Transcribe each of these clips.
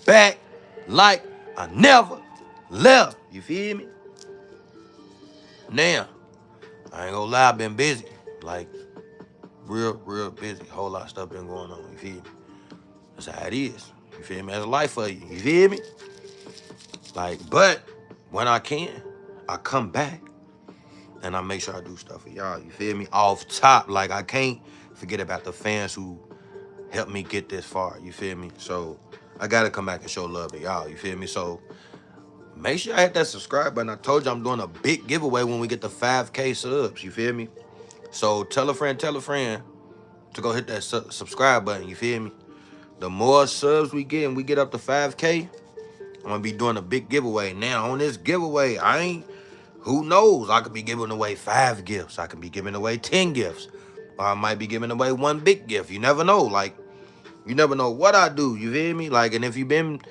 back like I never left. You feel me? Now, I ain't gonna lie, I've been busy. Like, real busy. Whole lot of stuff been going on. You feel me? That's how it is. You feel me? That's life for you. You feel me? Like, but when I can, I come back and I make sure I do stuff for y'all. You feel me? Off top, like I can't forget about the fans who helped me get this far. You feel me? So I gotta come back and show love to y'all. You feel me? So make sure I hit that subscribe button. I told you I'm doing a big giveaway when we get the 5K subs. You feel me? So tell a friend to go hit that subscribe button. You feel me? The more subs we get and we get up to 5K, I'm gonna be doing a big giveaway. Now on this giveaway, who knows? I could be giving away 5 gifts. I could be giving away 10 gifts. Or I might be giving away 1 big gift. You never know. Like, you never know what I do. You feel me? Like, and if you've been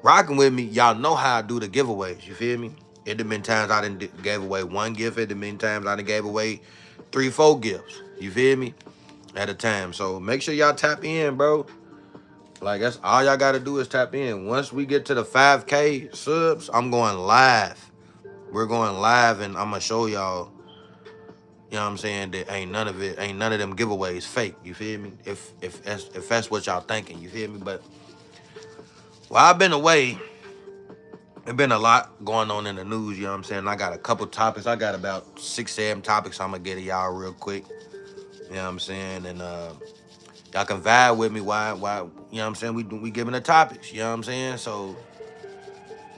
rocking with me, y'all know how I do the giveaways. You feel me? It done been times I done gave away 1 gift. It done been times I done gave away 3, 4 gifts. You feel me? At a time. So make sure y'all tap in, bro. Like, that's all y'all got to do is tap in. Once we get to the 5K subs, I'm going live. We're going live, and I'm going to show y'all, you know what I'm saying, that ain't none of them giveaways fake. You feel me? If that's what y'all thinking, you feel me? But while I've been away, there's been a lot going on in the news, you know what I'm saying? I got a couple topics. I got about 6, 7 topics I'm going to get to y'all real quick. You know what I'm saying? And y'all can vibe with me why, you know what I'm saying? We giving the topics, you know what I'm saying? So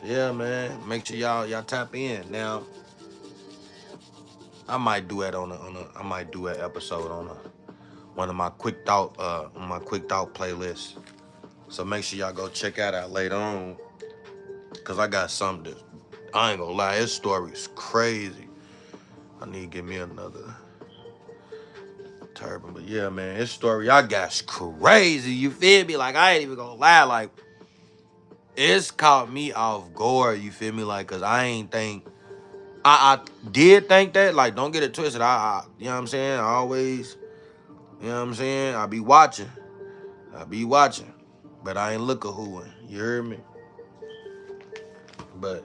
yeah, man, make sure y'all tap in. Now, I might do it I might do an episode on one of my quick thought playlists. So make sure y'all go check that out later on, cause I got something that I ain't gonna lie, his story's crazy. I need to get me another turban, but yeah, man, his story I got's crazy. You feel me? Like, I ain't even gonna lie, like, it's caught me off guard. You feel me? Like, cause I ain't think. I did think that, like, don't get it twisted. I you know what I'm saying? I always, you know what I'm saying? I be watching, but I ain't look a hooing. You heard me? But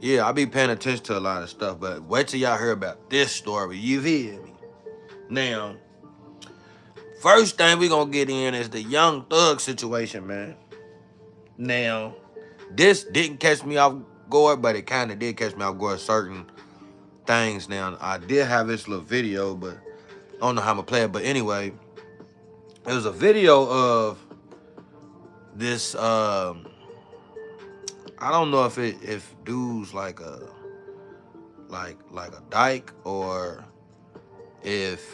yeah, I be paying attention to a lot of stuff. But wait till y'all hear about this story. You feel me? Now, first thing we gonna get in is the Young Thug situation, man. Now, this didn't catch me off guard, but it kind of did catch me off guard. Certain things. Now, I did have this little video, but I don't know how I'm gonna play it. But anyway, it was a video of this. I don't know if dude's like a dyke, or if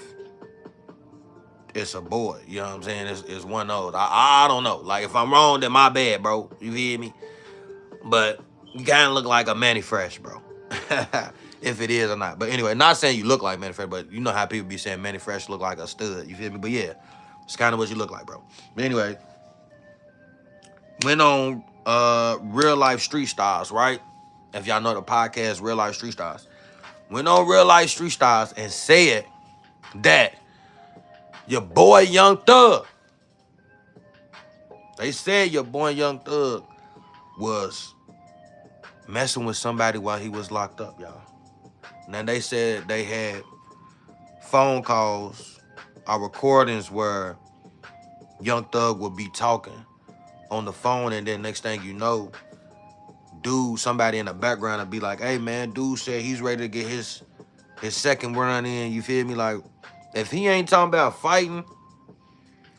it's a boy. You know what I'm saying? It's one of those. I don't know. Like, if I'm wrong, then my bad, bro. You feel me? But you kind of look like a Manny Fresh, bro. If it is or not. But anyway, not saying you look like Manny Fresh, but you know how people be saying Manny Fresh look like a stud. You feel me? But yeah, it's kind of what you look like, bro. But anyway, went on Real Life Street Stars, right? If y'all know the podcast, Real Life Street Stars. Went on Real Life Street Stars and said that your boy Young Thug, they said your boy Young Thug was messing with somebody while he was locked up, y'all. Now, they said they had phone calls or recordings where Young Thug would be talking on the phone, and then next thing you know, somebody in the background would be like, hey, man, dude said he's ready to get his second run in. You feel me? Like, if he ain't talking about fighting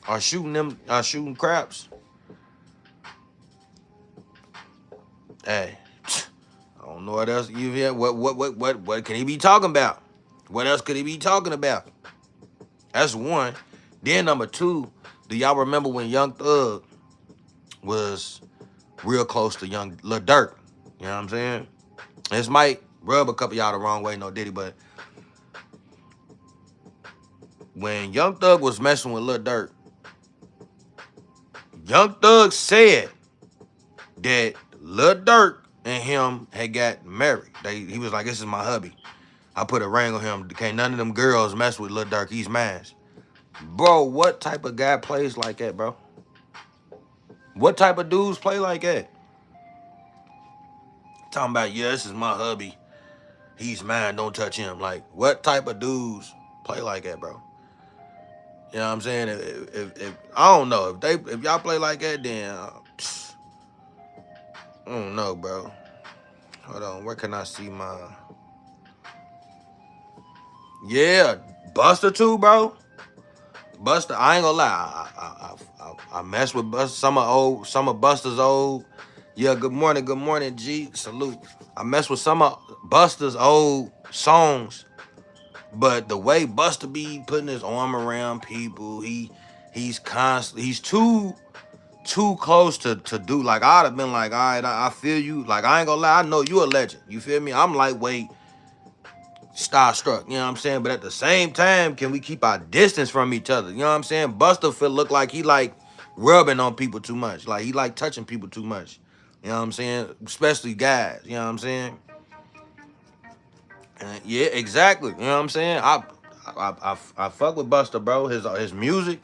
or shooting craps, hey, I don't know what else you hear. What can he be talking about? What else could he be talking about? That's one. Then number 2, do y'all remember when Young Thug was real close to Lil Durk? You know what I'm saying? This might rub a couple y'all the wrong way, no Diddy, but when Young Thug was messing with Lil Durk, Young Thug said that Lil Durk and him had got married. He was like, this is my hubby. I put a ring on him. Can't none of them girls mess with Lil Durk. He's mine. Bro, what type of guy plays like that, bro? What type of dudes play like that? Talking about, yeah, this is my hubby. He's mine, don't touch him. Like, what type of dudes play like that, bro? You know what I'm saying? If I don't know. If y'all play like that, then I don't know, bro. Hold on, where can I see my... Yeah, Buster too, bro. Buster, I ain't gonna lie. I mess with Buster, some of Buster's old. Yeah, good morning, G. Salute. I mess with some of Buster's old songs, but the way Buster be putting his arm around people, he's too close to do. Like, I'd have been like, all right, I feel you. Like, I ain't gonna lie, I know you a legend. You feel me? I'm lightweight, starstruck, you know what I'm saying? But at the same time, can we keep our distance from each other? You know what I'm saying? Buster feel look like he like rubbing on people too much. Like, he like touching people too much. You know what I'm saying? Especially guys, you know what I'm saying? And yeah, exactly. You know what I'm saying? I fuck with Buster, bro. His music,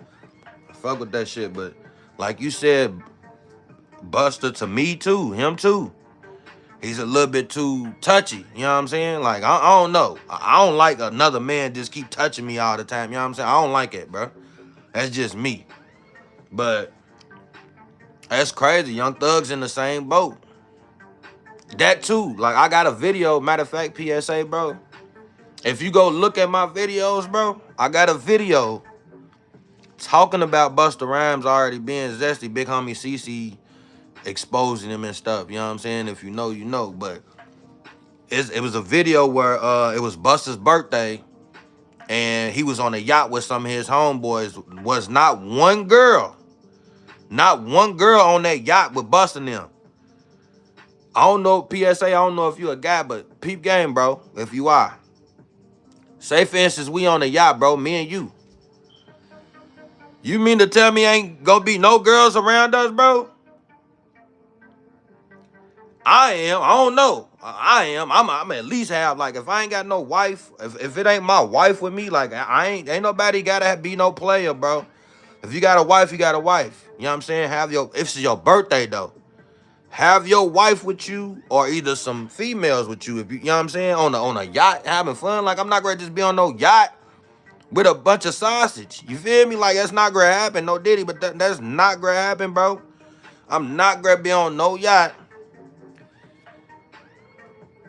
I fuck with that shit. But like you said, Buster to me too, him too. He's a little bit too touchy, you know what I'm saying? Like, I don't know. I don't like another man just keep touching me all the time, you know what I'm saying? I don't like it, bro. That's just me. But that's crazy. Young Thug's in the same boat. That too. Like, I got a video, matter of fact, PSA, bro. If you go look at my videos, bro, I got a video talking about Busta Rhymes already being zesty, big homie CC exposing him and stuff, you know what I'm saying? If you know, you know. But it was a video where it was Busta's birthday, and he was on a yacht with some of his homeboys. Was not one girl on that yacht with Busta and them. I don't know, PSA, I don't know if you a guy, but peep game, bro, if you are. Say, for instance, we on a yacht, bro, me and you. You mean to tell me ain't gonna be no girls around us, bro? I am. I don't know. I am. I'm at least have, like, if I ain't got no wife, if it ain't my wife with me, like, ain't nobody gotta be no player, bro. If you got a wife, you got a wife. You know what I'm saying? If it's your birthday though, have your wife with you, or either some females with you. If you know what I'm saying, on a yacht having fun. Like, I'm not gonna just be on no yacht with a bunch of sausage. You feel me? Like, that's not gonna happen. No Diddy, but that's not gonna happen, bro. I'm not gonna be on no yacht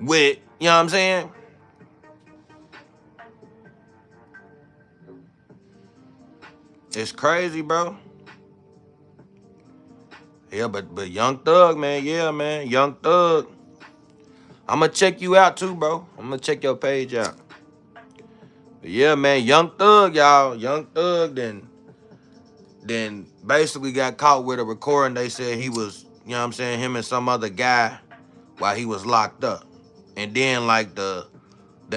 with, you know what I'm saying? It's crazy, bro. Yeah, but Young Thug, man, yeah, man, Young Thug. I'm gonna check you out too, bro. I'm gonna check your page out. But yeah, man, Young Thug, y'all. Young Thug then basically got caught with a recording. They said he was, you know what I'm saying, him and some other guy while he was locked up. And then, like, the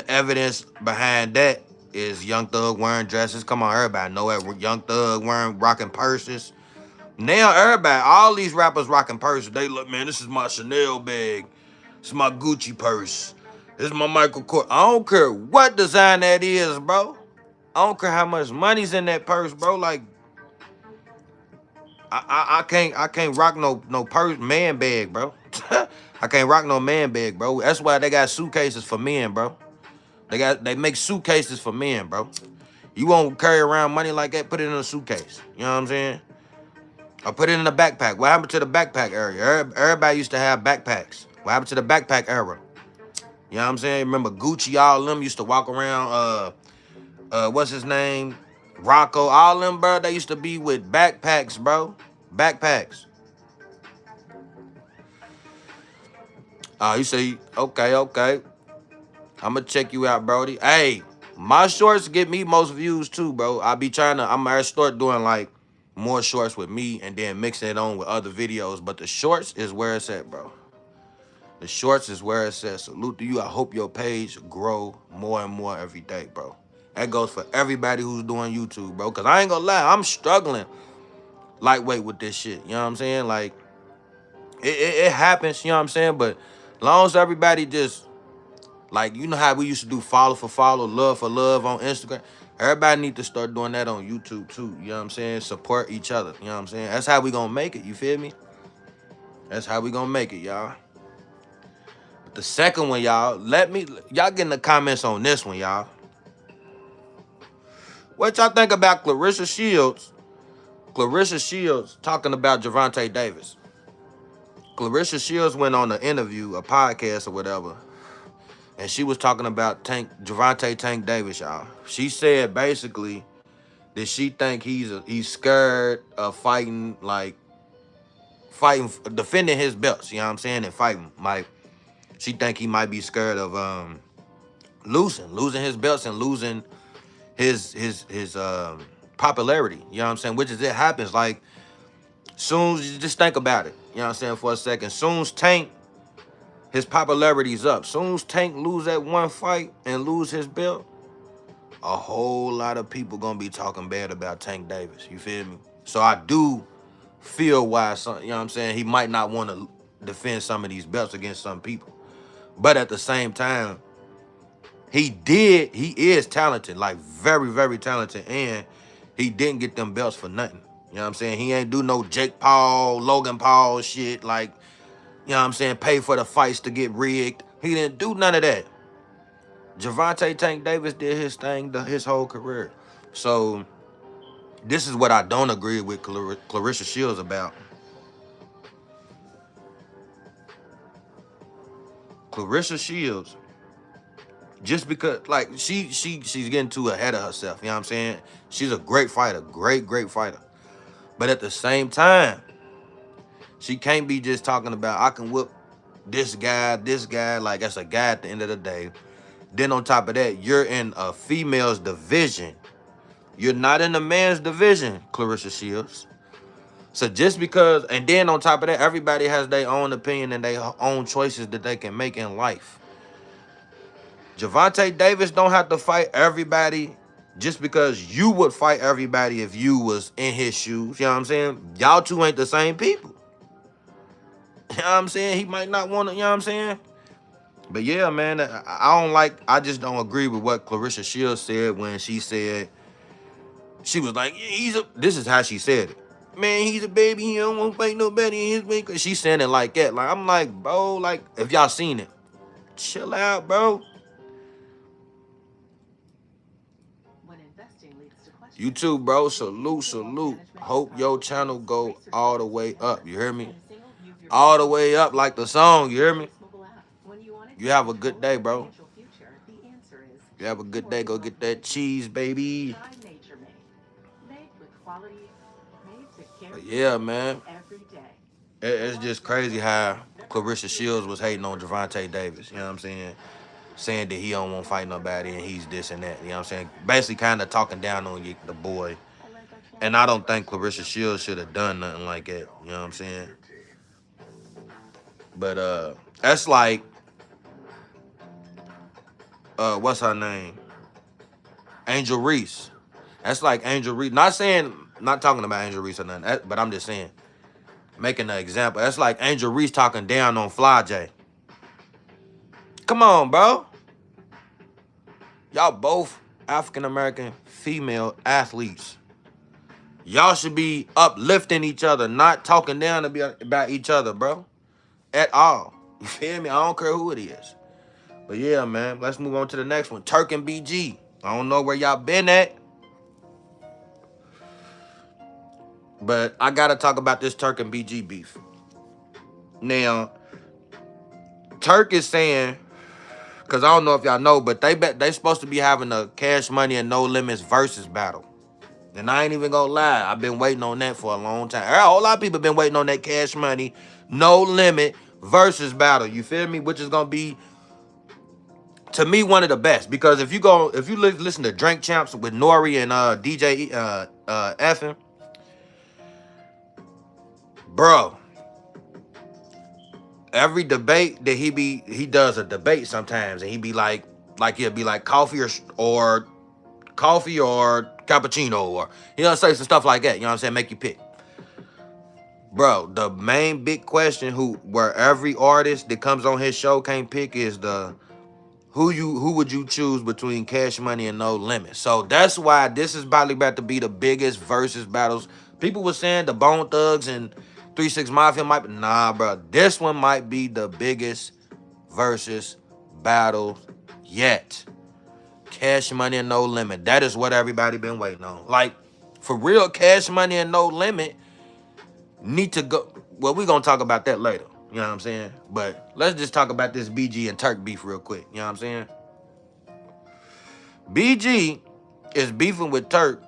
evidence behind that is Young Thug wearing dresses. Come on, everybody know that. Young Thug rocking purses. Now everybody, all these rappers rocking purses. They look, man, this is my Chanel bag. This is my Gucci purse. This is my Michael Kors. I don't care what design that is, bro. I don't care how much money's in that purse, bro. Like, I can't rock no purse man bag, bro. I can't rock no man bag, bro. That's why they got suitcases for men, bro. They make suitcases for men, bro. You won't carry around money like that, put it in a suitcase. You know what I'm saying? Or put it in a backpack. What happened to the backpack area? Everybody used to have backpacks. What happened to the backpack era? You know what I'm saying? Remember Gucci, all of them used to walk around, what's his name? Rocco, all of them, bro, they used to be with backpacks, bro. Backpacks. You say, okay. I'm gonna check you out, Brody. Hey, my shorts get me most views too, bro. I'm gonna start doing, like, more shorts with me and then mixing it on with other videos. But the shorts is where it's at, bro. The shorts is where it's at. Salute to you. I hope your page grow more and more every day, bro. That goes for everybody who's doing YouTube, bro. Because I ain't gonna lie, I'm struggling lightweight with this shit. You know what I'm saying? Like, it happens, you know what I'm saying? But as long as everybody just, like, you know how we used to do follow for follow, love for love on Instagram? Everybody need to start doing that on YouTube too. You know what I'm saying? Support each other. You know what I'm saying? That's how we gonna make it. You feel me? That's how we gonna make it, y'all. But the second one, y'all, y'all get in the comments on this one, y'all. What y'all think about Clarissa Shields? Clarissa Shields talking about Gervonta Davis. Clarissa Shields went on an interview, a podcast or whatever, and she was talking about Gervonta Tank Davis, y'all. She said basically that she think he's scared of fighting, defending his belts, you know what I'm saying, and fighting. Like, she think he might be scared of losing his belts and losing his popularity, you know what I'm saying, which is it happens. Like, soon as you just think about it, you know what I'm saying, for a second, soon as Tank, his popularity's up. Soon as Tank lose that one fight and lose his belt, a whole lot of people gonna be talking bad about Tank Davis. You feel me? So I do feel why you know what I'm saying, he might not want to defend some of these belts against some people. But at the same time, he is talented, like very, very talented, and he didn't get them belts for nothing. You know what I'm saying? He ain't do no Jake Paul, Logan Paul shit, like, you know what I'm saying, pay for the fights to get rigged. He didn't do none of that. Gervonta Tank Davis did his thing his whole career. So this is what I don't agree with Clarissa Shields about. Clarissa Shields, just because, like, she's getting too ahead of herself. You know what I'm saying? She's a great fighter, great fighter. But at the same time, she can't be just talking about, I can whip this guy, like that's a guy at the end of the day. Then on top of that, you're in a female's division. You're not in the man's division, Clarissa Shields. So just because, and then on top of that, everybody has their own opinion and their own choices that they can make in life. Gervonta Davis don't have to fight everybody just because you would fight everybody if you was in his shoes. You know what I'm saying? Y'all two ain't the same people. You know what I'm saying? He might not want to, you know what I'm saying? But yeah, man, I just don't agree with what Clarissa Shields said when she said, she was like, this is how she said it. Man, he's a baby, he don't want to fight nobody in his way. She's saying it like that. Like, I'm like, bro, like, if y'all seen it, chill out, bro. You too, bro. Salute. Hope your channel go all the way up. You hear me? All the way up like the song. You hear me? You have a good day, bro. You have a good day. Go get that cheese, baby. Yeah, man. It's just crazy how Clarissa Shields was hating on Gervonta Davis. You know what I'm saying? Saying that he don't want to fight nobody and he's this and that. You know what I'm saying? Basically kind of talking down on the boy. And I don't think Clarissa Shields should have done nothing like that. You know what I'm saying? But that's like, what's her name? Angel Reese. That's like Angel Reese. Not talking about Angel Reese or nothing, but I'm just saying, making an example. That's like Angel Reese talking down on Fly J. Come on, bro. Y'all both African-American female athletes. Y'all should be uplifting each other, not talking down about each other, bro. At all. You feel me? I don't care who it is. But yeah, man, let's move on to the next one. Turk and BG. I don't know where y'all been at, but I got to talk about this Turk and BG beef. Now, Turk is saying, because I don't know if y'all know, but they supposed to be having a Cash Money and No Limits versus battle. And I ain't even gonna lie, I've been waiting on that for a long time. A whole lot of people been waiting on that Cash Money, No Limit versus battle. You feel me? Which is gonna be, to me, one of the best. Because if you listen to Drink Champs with Nori and DJ Effin, bro, every debate that he does a debate sometimes, and he'll be like coffee or cappuccino, or say some stuff like that. You know what I'm saying? Make you pick. Bro, the main big question where every artist that comes on his show can't pick is who would you choose between Cash Money and No Limit? So that's why this is probably about to be the biggest versus battles. People were saying the Bone Thugs and 3 6 Mafia might be, nah, bro. This one might be the biggest versus battle yet. Cash Money and No Limit. That is what everybody been waiting on. Like, for real, Cash Money and No Limit need to go. Well, we're going to talk about that later. You know what I'm saying? But let's just talk about this BG and Turk beef real quick. You know what I'm saying? BG is beefing with Turk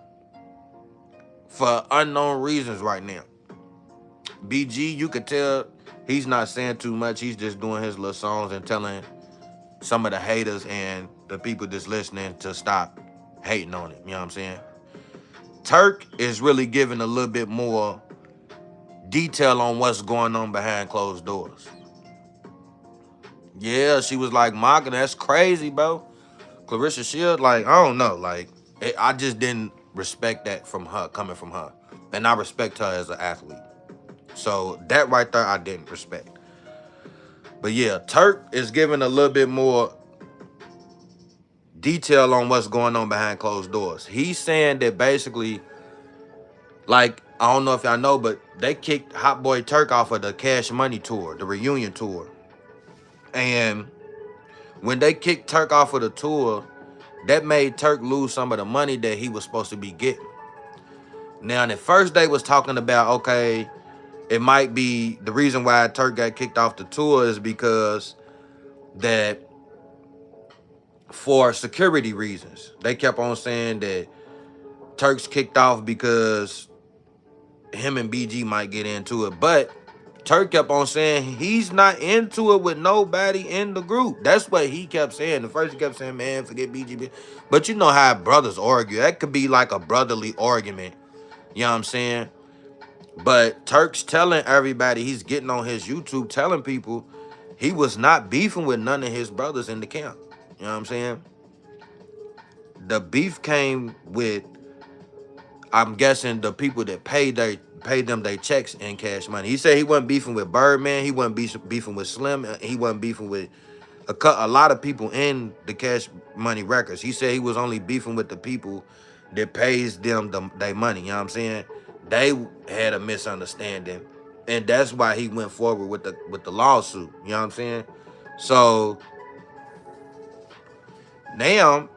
for unknown reasons right now. BG, you could tell he's not saying too much. He's just doing his little songs and telling some of the haters and the people that's listening to stop hating on him. You know what I'm saying? Turk is really giving a little bit more detail on what's going on behind closed doors. Yeah, she was like, mocking, that's crazy, bro. Clarissa Shields, like, I don't know. Like, I just didn't respect that from her, coming from her. And I respect her as an athlete. So that right there, I didn't respect. But yeah, Turk is giving a little bit more detail on what's going on behind closed doors. He's saying that basically, like, I don't know if y'all know, but they kicked Hot Boy Turk off of the Cash Money tour, the reunion tour. And when they kicked Turk off of the tour, that made Turk lose some of the money that he was supposed to be getting. Now, at first they was talking about, okay, it might be the reason why Turk got kicked off the tour is because that for security reasons. They kept on saying that Turk's kicked off because him and BG might get into it. But Turk kept on saying he's not into it with nobody in the group. That's what he kept saying. The first he kept saying, man, forget BG. But you know how brothers argue. That could be like a brotherly argument. You know what I'm saying? But Turk's telling everybody, he's getting on his YouTube telling people he was not beefing with none of his brothers in the camp. You know what I'm saying? The beef came with, I'm guessing, the people that paid them their checks in Cash Money. He said he wasn't beefing with Birdman. He wasn't beefing with Slim. He wasn't beefing with a lot of people in the Cash Money records. He said he was only beefing with the people that pays them their money. You know what I'm saying? They had a misunderstanding, and that's why he went forward with the lawsuit. You know what I'm saying? So now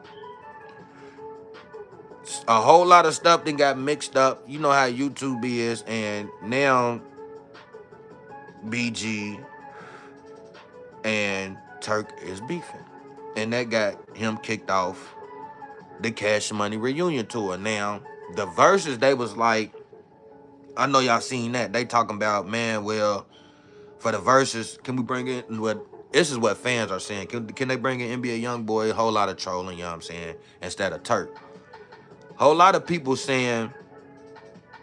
a whole lot of stuff then got mixed up. You know how YouTube is, and now BG and Turk is beefing, and that got him kicked off the Cash Money reunion tour. Now the verses, they was like, I know y'all seen that. They talking about, man, well, for the verses, can we bring in what? This is what fans are saying. Can they bring in NBA Youngboy? A whole lot of trolling, you know what I'm saying, instead of Turk. Whole lot of people saying,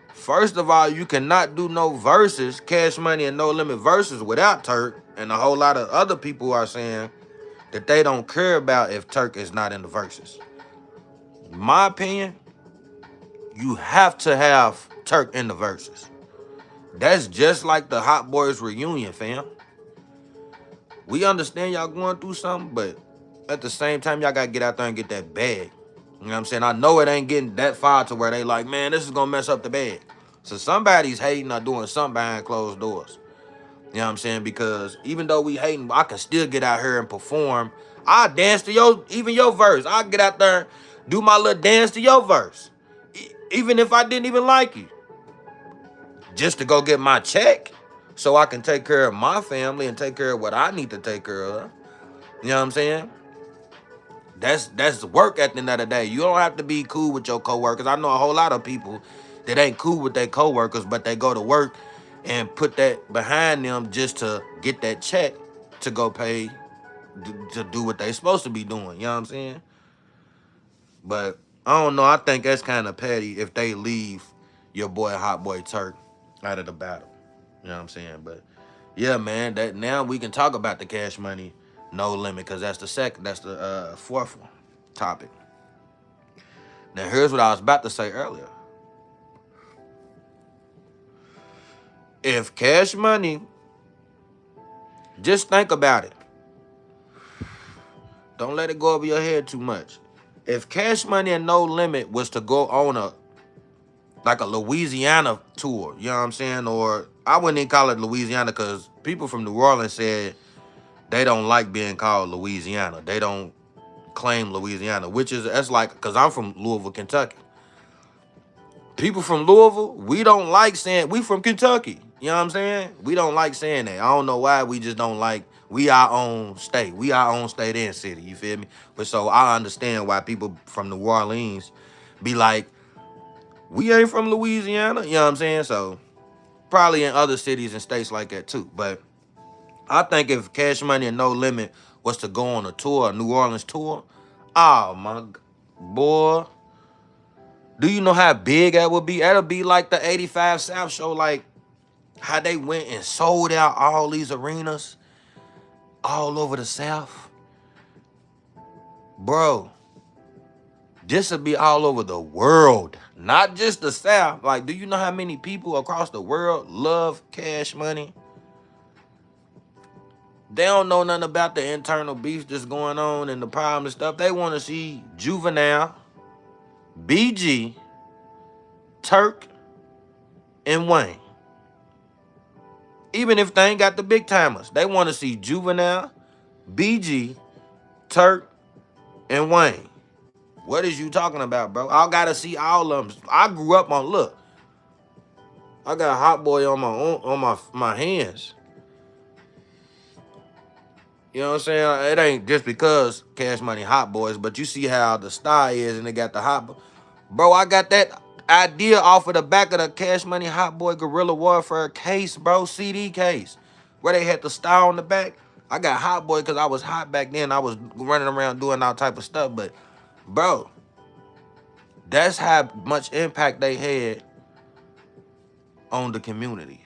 first of all, you cannot do no verses, Cash Money and No Limit verses without Turk. And a whole lot of other people are saying that they don't care about if Turk is not in the verses. In my opinion, you have to have Turk in the verses. That's just like the Hot Boys reunion, fam. We understand y'all going through something, but at the same time, y'all got to get out there and get that bag. You know what I'm saying? I know it ain't getting that far to where they like, man, this is going to mess up the bag. So somebody's hating or doing something behind closed doors. You know what I'm saying? Because even though we hating, I can still get out here and perform. I dance to even your verse. I get out there and do my little dance to your verse. Even if I didn't even like you. Just to go get my check so I can take care of my family and take care of what I need to take care of. You know what I'm saying? That's work at the end of the day. You don't have to be cool with your coworkers. I know a whole lot of people that ain't cool with their coworkers, but they go to work and put that behind them just to get that check to go pay to do what they supposed to be doing. You know what I'm saying? But I don't know. I think that's kind of petty if they leave your boy Hot Boy Turk out of the battle. You know what I'm saying? But yeah, man, that now we can talk about the Cash Money No Limit, because that's the fourth one topic. Now here's what I was about to say earlier. If Cash Money, just think about it. Don't let it go over your head too much. If Cash Money and No Limit was to go on like a Louisiana tour, you know what I'm saying? Or I wouldn't even call it Louisiana because people from New Orleans said they don't like being called Louisiana. They don't claim Louisiana, which is, that's like, because I'm from Louisville, Kentucky. People from Louisville, we don't like saying, we from Kentucky. You know what I'm saying? We don't like saying that. I don't know why, we just don't like, we our own state. We our own state and city, you feel me? But so I understand why people from New Orleans be like, we ain't from Louisiana, you know what I'm saying? So probably in other cities and states like that too. But I think if Cash Money and No Limit was to go on a tour, a New Orleans tour, oh my boy, do you know how big that would be? That'll be like the 85 South show, like how they went and sold out all these arenas all over the South. Bro, this would be all over the world, not just the South. Like, do you know how many people across the world love Cash Money? They don't know nothing about the internal beef that's going on and the problem and stuff. They want to see Juvenile, BG, Turk, and Wayne. Even if they ain't got the big timers, they want to see Juvenile, BG, Turk, and Wayne. What is you talking about, bro? I gotta see all of them. I grew up on, look, I got Hot Boy on my hands. You know what I'm saying? It ain't just because Cash Money Hot Boys, but you see how the style is and they got the hot. Bro, I got that idea off of the back of the Cash Money Hot Boy Guerrilla Warfare case, bro, CD case, where they had the star on the back. I got Hot Boy because I was hot back then. I was running around doing all type of stuff, but bro, that's how much impact they had on the communities.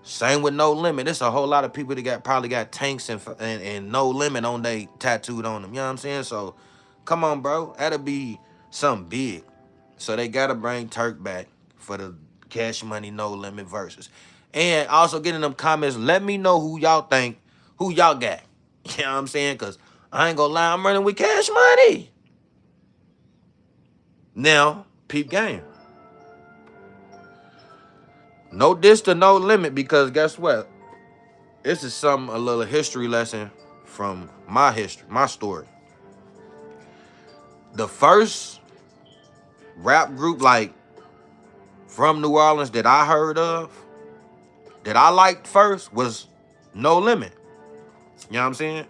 Same with No Limit. There's a whole lot of people that probably got tanks and No Limit on they tattooed on them. You know what I'm saying? So come on, bro. That'll be something big. So they gotta bring Turk back for the Cash Money No Limit verses. And also get in them comments, let me know who y'all think, who y'all got. You know what I'm saying? Cause I ain't gonna lie, I'm running with Cash Money. Now, peep game. No diss to No Limit, because guess what? This is a little history lesson from my history, my story. The first rap group, like, from New Orleans that I heard of, that I liked first, was No Limit. You know what I'm saying?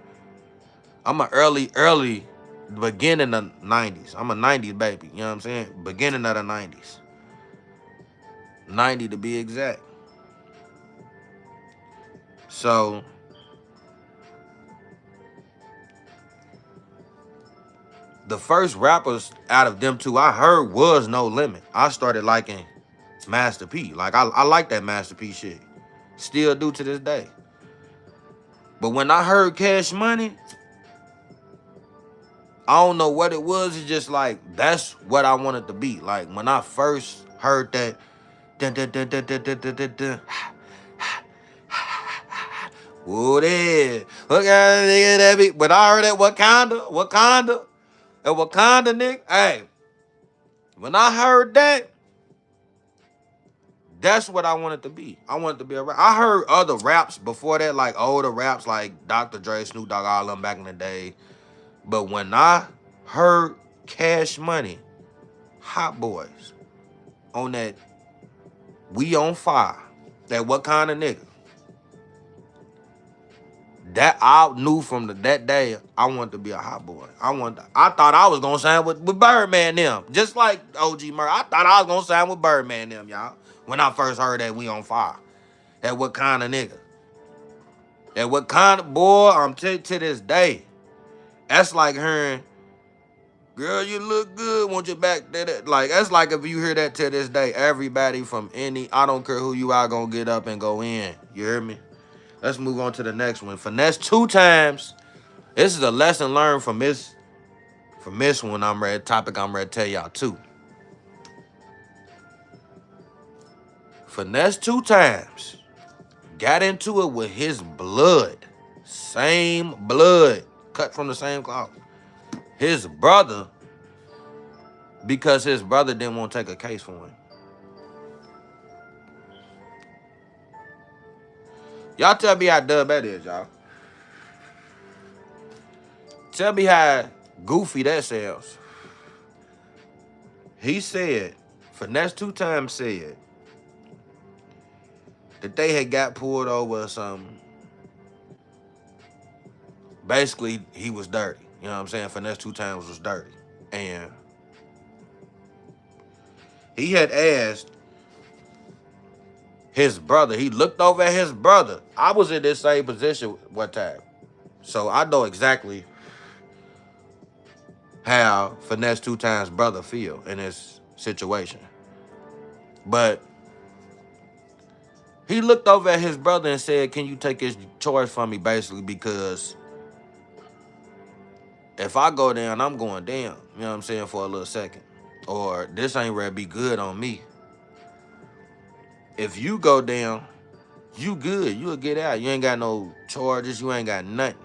I'm an early, beginning of the 90s. I'm a 90s baby, you know what I'm saying? Beginning of the 90s. 90 to be exact. So the first rappers out of them two I heard was No Limit. I started liking Master P. Like, I like that Master P shit. Still do to this day. But when I heard Cash Money, I don't know what it was. It's just like, that's what I wanted to be. Like, when I first heard that, dun, dun, dun, dun, dun, dun, dun, dun, dun. Whoa there. Look at nigga that be. But I heard that Wakanda, nigga. Hey, when I heard that, that's what I wanted to be. I wanted to be a rapper. I heard other raps before that, like older raps, like Dr. Dre, Snoop Dogg, all them back in the day. But when I heard Cash Money, Hot Boys, on that We On Fire, that What Kind of Nigga, that I knew from that day I wanted to be a hot boy. I thought I was gonna sign with Birdman them. Just like OG Murray. I thought I was gonna sign with Birdman them, y'all. When I first heard that We On Fire. That What Kind of Nigga. That What Kind of boy, I'm to this day. That's like hearing, girl, you look good, want you back there. Like, that's like if you hear that to this day, everybody from I don't care who you are, gonna get up and go in. You hear me? Let's move on to the next one. Finesse 2 times. This is a lesson learned from this one. I'm ready to tell y'all too. Finesse 2 times. Got into it with his blood. Same blood. Cut from the same cloth. His brother, because his brother didn't want to take a case for him. Y'all tell me how dumb that is, y'all. Tell me how goofy that sounds. He said, Finesse 2 Times said that they had got pulled over or something. Basically, he was dirty. You know what I'm saying? Finesse 2 Times was dirty. And he had asked his brother. He looked over at his brother. I was in this same position one time. So I know exactly how Finesse 2 Times brother feel in this situation. But he looked over at his brother and said, can you take his charge from me, basically, because if I go down, I'm going down. You know what I'm saying? For a little second. Or this ain't ready to be good on me. If you go down, you good. You'll get out. You ain't got no charges. You ain't got nothing.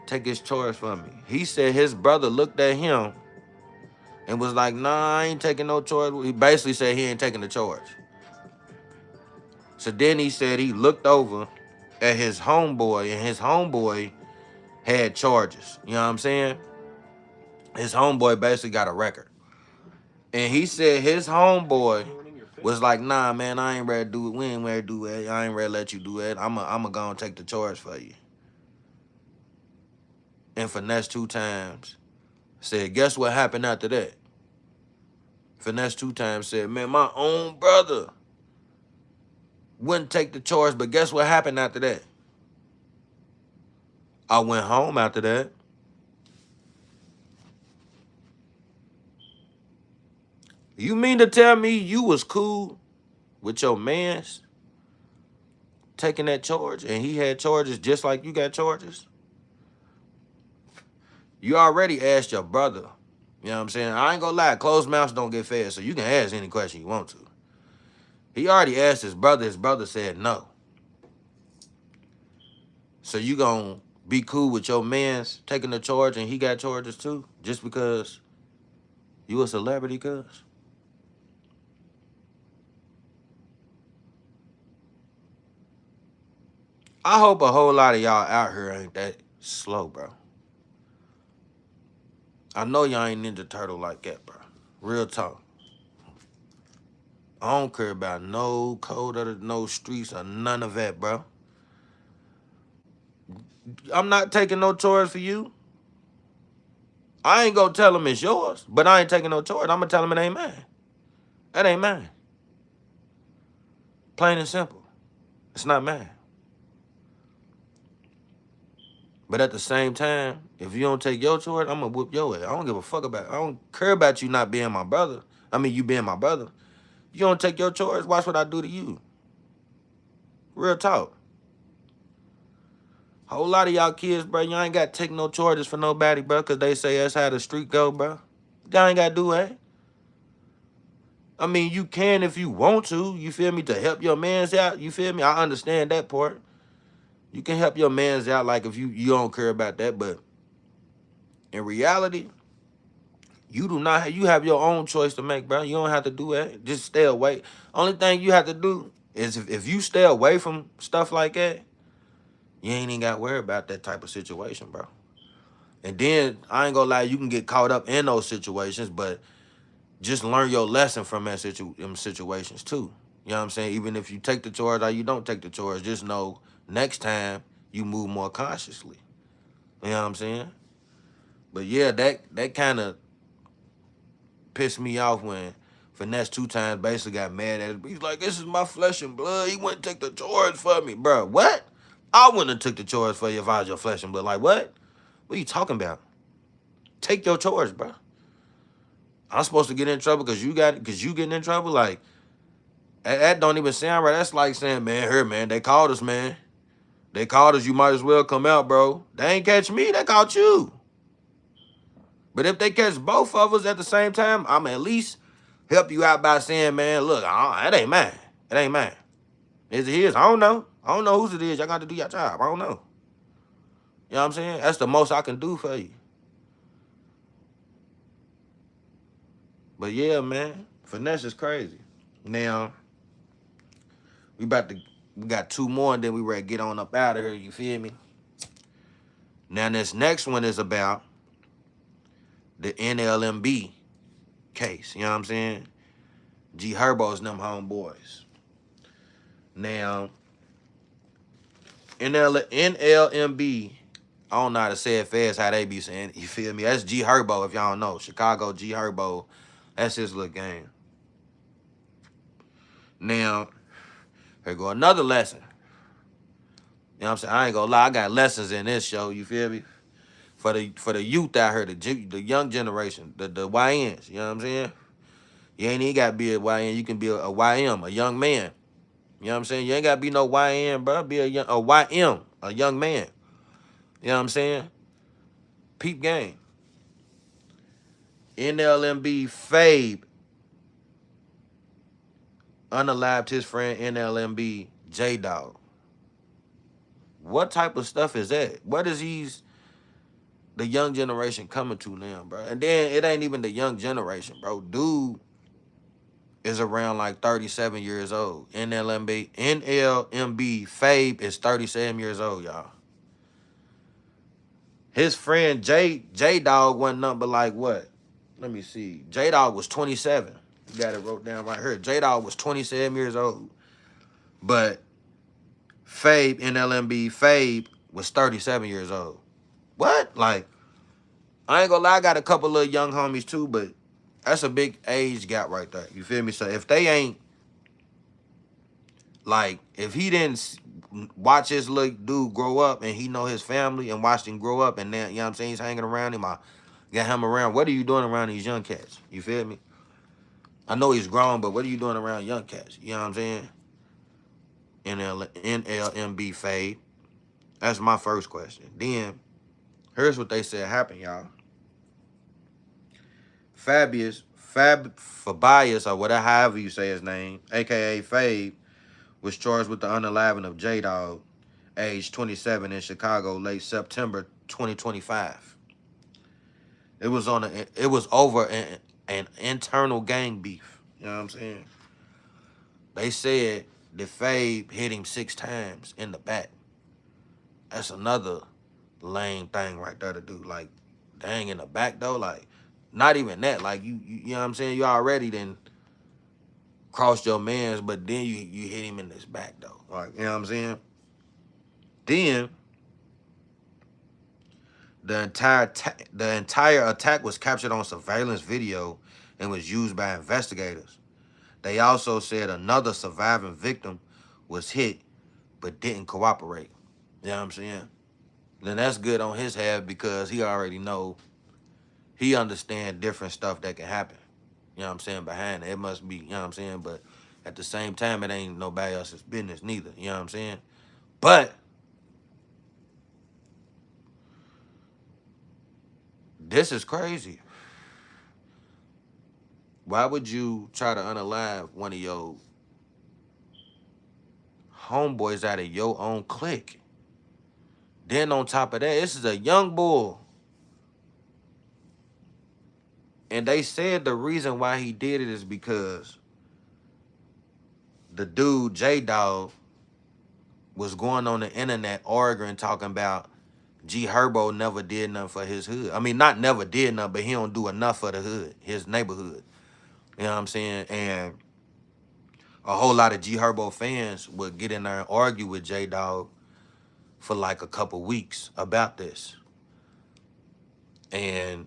Take his charge from me. He said his brother looked at him and was like, nah, I ain't taking no charge. He basically said he ain't taking the charge. So then he said he looked over at his homeboy, and his homeboy had charges. You know what I'm saying? His homeboy basically got a record. And he said his homeboy was like, nah, man, I ain't ready to do it. We ain't ready to do it. I ain't ready to let you do it. I'm a go and take the charge for you. And Finesse 2 Times said, guess what happened after that? Finesse 2 Times said, man, my own brother wouldn't take the charge, but guess what happened after that? I went home after that. You mean to tell me you was cool with your mans taking that charge and he had charges just like you got charges? You already asked your brother. You know what I'm saying? I ain't gonna lie, closed mouths don't get fed, so you can ask any question you want to. He already asked his brother said no. So you gonna be cool with your mans taking the charge and he got charges too? Just because you a celebrity, cuz? I hope a whole lot of y'all out here ain't that slow, bro. I know y'all ain't Ninja Turtle like that, bro. Real talk. I don't care about no code or no streets or none of that, bro. I'm not taking no charge for you. I ain't gonna tell him it's yours, but I ain't taking no charge. I'm gonna tell him it ain't mine. That ain't mine. Plain and simple. It's not mine. But at the same time, if you don't take your charge, I'm gonna whoop your ass. I don't give a fuck about it. I don't care about you not being my brother. I mean, you being my brother. You don't take your charge, watch what I do to you. Real talk. Whole lot of y'all kids, bro, y'all ain't got to take no charges for nobody, bro, because they say that's how the street go, bro. Y'all ain't got to do that. I mean, you can if you want to, you feel me, to help your mans out, you feel me? I understand that part. You can help your mans out, like, if you don't care about that, but in reality, you do not, you have your own choice to make, bro. You don't have to do that. Just stay away. Only thing you have to do is if you stay away from stuff like that, you ain't even got to worry about that type of situation, bro. And then, I ain't gonna lie, you can get caught up in those situations, but just learn your lesson from that them situations, too. You know what I'm saying? Even if you take the charge or you don't take the charge, just know next time you move more consciously. You know what I'm saying? But yeah, that kind of pissed me off when Finesse 2 Times basically got mad at it. He's like, this is my flesh and blood. He wouldn't take the charge for me. Bro, what? I wouldn't have took the charge for you if I was your flesh and blood. Like, what? What are you talking about? Take your charge, bro. I'm supposed to get in trouble because you getting in trouble? Like, that don't even sound right. That's like saying, man, here, man, they called us, man. They called us, you might as well come out, bro. They ain't catch me, they caught you. But if they catch both of us at the same time, I'm at least help you out by saying, man, look, that ain't mine. It ain't mine. Is it his? I don't know. I don't know whose it is. Y'all got to do your job. I don't know. You know what I'm saying? That's the most I can do for you. But yeah, man, Finesse is crazy. Now, we about to We got 2 more, and then we ready to get on up out of here. You feel me? Now, this next one is about the NLMB case. You know what I'm saying? G Herbo's and them homeboys. Now, NLMB, I don't know how to say it fast, how they be saying it. You feel me? That's G Herbo, if y'all don't know. Chicago G Herbo. That's his little game. Now, here go another lesson. You know what I'm saying? I ain't gonna lie, I got lessons in this show, you feel me? For the youth out here, the young generation, the YNs, you know what I'm saying? You ain't even gotta be a YN, you can be a YM, a young man. You know what I'm saying? You ain't gotta be no YN, bro. Be a YM, a young man. You know what I'm saying? Peep game. NLMB Fabe unalived his friend NLMB J Dog. What type of stuff is that? What is the young generation coming to now, bro? And then it ain't even the young generation, bro. Dude is around like 37 years old. NLMB Fabe is 37 years old, y'all. His friend J Dog wasn't nothing but like what? Let me see. J Dog was 27. You got it wrote down right here. J Dog was 27 years old. But Fabe, NLMB Fabe, was 37 years old. What? Like, I ain't gonna lie, I got a couple little young homies too, but that's a big age gap right there. You feel me? So if they ain't, like, if he didn't watch his little dude grow up and he know his family and watched him grow up and then, you know what I'm saying, he's hanging around him, I got him around. What are you doing around these young cats? You feel me? I know he's grown, but what are you doing around young cats? You know what I'm saying? NLMB Fade. That's my first question. Then, here's what they said happened, y'all. Fabius, or whatever, however you say his name, a.k.a. Fade, was charged with the unaliving of J-Dog, age 27, in Chicago, late September 2025. It was over an internal gang beef. You know what I'm saying? They said that Fabe hit him 6 times in the back. That's another lame thing right there to do. Like, dang, in the back though, like, not even that. Like, you know what I'm saying? You already then crossed your mans, but then you hit him in his back though. Like, you know what I'm saying? Then the entire attack was captured on surveillance video and was used by investigators. They also said another surviving victim was hit but didn't cooperate. You know what I'm saying? Then that's good on his half because he already know, he understand different stuff that can happen. You know what I'm saying? Behind it. It must be, you know what I'm saying? But at the same time, it ain't nobody else's business neither. You know what I'm saying? But this is crazy. Why would you try to unalive one of your homeboys out of your own clique? Then on top of that, this is a young boy. And they said the reason why he did it is because the dude, J-Dog, was going on the internet arguing, talking about G Herbo never did nothing for his hood. I mean, not never did nothing, but he don't do enough for the hood, his neighborhood. You know what I'm saying? And a whole lot of G Herbo fans would get in there and argue with J-Dog for like a couple weeks about this. And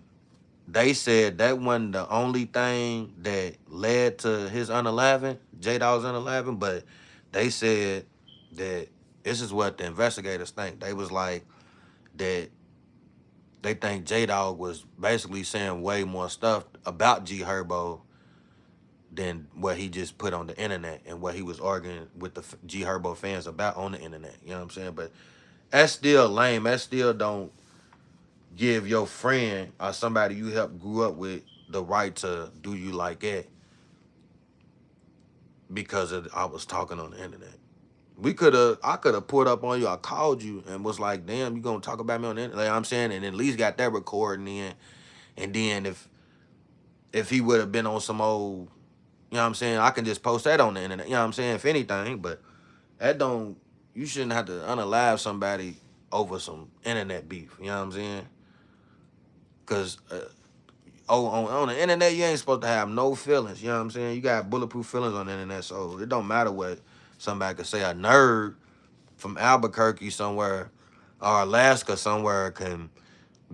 they said that wasn't the only thing that led to his unaliving, J-Dog's unaliving, but they said that this is what the investigators think. They was like that they think J-Dog was basically saying way more stuff about G Herbo than what he just put on the internet and what he was arguing with the G Herbo fans about on the internet. You know what I'm saying? But that's still lame. That still don't give your friend or somebody you helped grew up with the right to do you like that because I was talking on the internet. I could have pulled up on you. I called you and was like, damn, you gonna talk about me on the internet? Like I'm saying, and at least got that recording in. And then if he would have been on some old, you know what I'm saying, I can just post that on the internet. You know what I'm saying? If anything, but that don't, you shouldn't have to unalive somebody over some internet beef. You know what I'm saying? Because on the internet, you ain't supposed to have no feelings. You know what I'm saying? You got bulletproof feelings on the internet, so it don't matter what somebody could say. A nerd from Albuquerque somewhere or Alaska somewhere can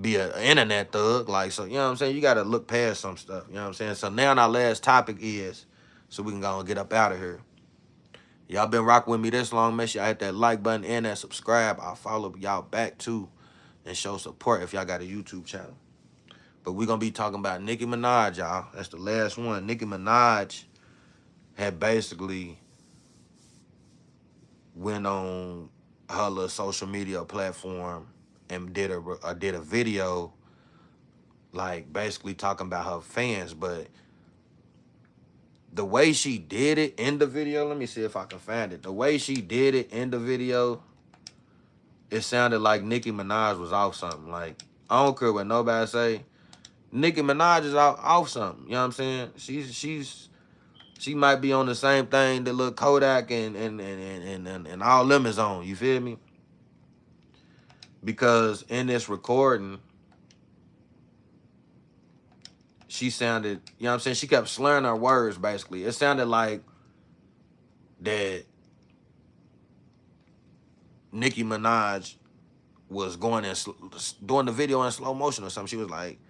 be an internet thug. Like, so, you know what I'm saying? You got to look past some stuff. You know what I'm saying? So now our last topic is, so we can go and get up out of here. Y'all been rocking with me this long. Make sure y'all hit that like button and that subscribe. I'll follow y'all back too and show support if y'all got a YouTube channel. But we're going to be talking about Nicki Minaj, y'all. That's the last one. Nicki Minaj had basically went on her little social media platform and did a video, like basically talking about her fans. But the way she did it in the video, let me see if I can find it. The way she did it in the video, it sounded like Nicki Minaj was off something. Like, I don't care what nobody say. Nicki Minaj is off something. You know what I'm saying? She might be on the same thing that Lil Kodak and all them is on. You feel me? Because in this recording, she sounded, you know what I'm saying? She kept slurring her words, basically. It sounded like that Nicki Minaj was going and doing the video in slow motion or something. She was like,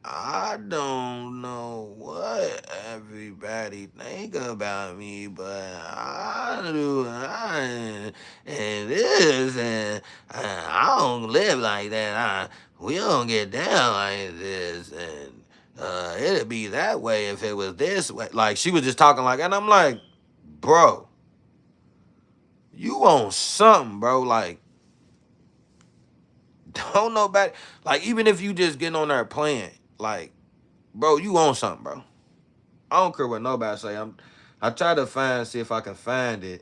I don't know what everybody think about me, but I do, and this, and I don't live like that. We don't get down like this, and it'd be that way if it was this way. Like, she was just talking like, and I'm like, bro, you on something, bro. Like, don't nobody, like, even if you just getting on there playing, like, bro, you on something, bro. I don't care what nobody say. I try to see if I can find it.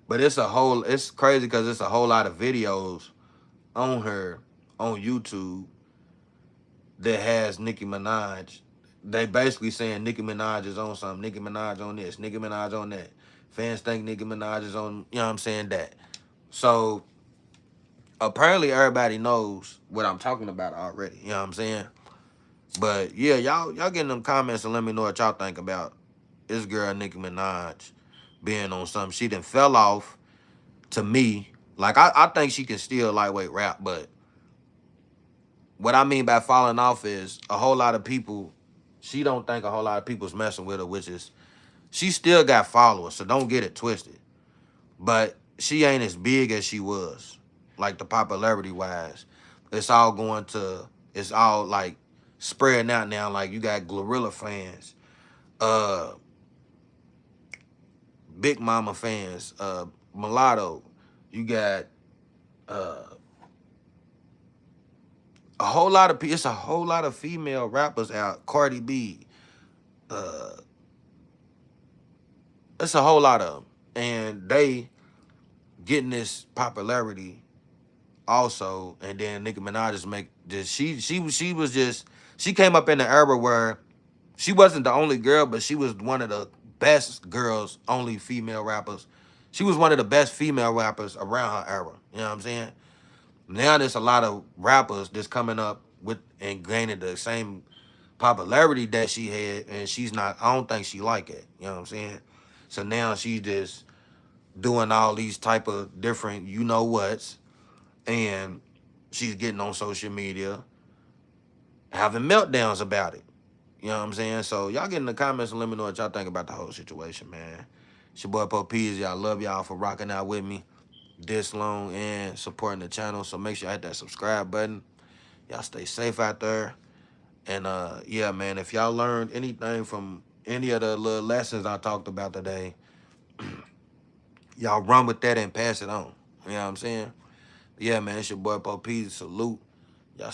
But it's crazy because it's a whole lot of videos on her on YouTube that has Nicki Minaj. They basically saying Nicki Minaj is on something. Nicki Minaj on this. Nicki Minaj on that. Fans think Nicki Minaj is on, you know what I'm saying, that. So apparently everybody knows what I'm talking about already. You know what I'm saying? But yeah, y'all get in them comments and let me know what y'all think about this girl Nicki Minaj being on something. She done fell off to me. Like, I think she can still lightweight rap, but what I mean by falling off is a whole lot of people, she don't think a whole lot of people's messing with her, which is, she still got followers, so don't get it twisted. But she ain't as big as she was, like the popularity-wise. It's all like spreading out now. Like, you got Glorilla fans, Big Mama fans, Mulatto. You got a whole lot of it's a whole lot of female rappers out. Cardi B, it's a whole lot of them, and they getting this popularity also. And then Nicki Minaj just make this. She came up in the era where she wasn't the only girl, but she was one of the best girls, only female rappers. She was one of the best female rappers around her era. You know what I'm saying? Now there's a lot of rappers that's coming up with and gaining the same popularity that she had, and she's not, I don't think she like it. You know what I'm saying? So now she's just doing all these type of different you-know-whats, and she's getting on social media, having meltdowns about it. You know what I'm saying? So y'all get in the comments and let me know what y'all think about the whole situation, man. It's your boy Poe Peasy. I love y'all for rocking out with me this long and supporting the channel. So make sure you hit that subscribe button. Y'all stay safe out there. And yeah, man, if y'all learned anything from any of the little lessons I talked about today, y'all run with that and pass it on. You know what I'm saying? Yeah, man, it's your boy Poe Peasy. Salute. Y'all stay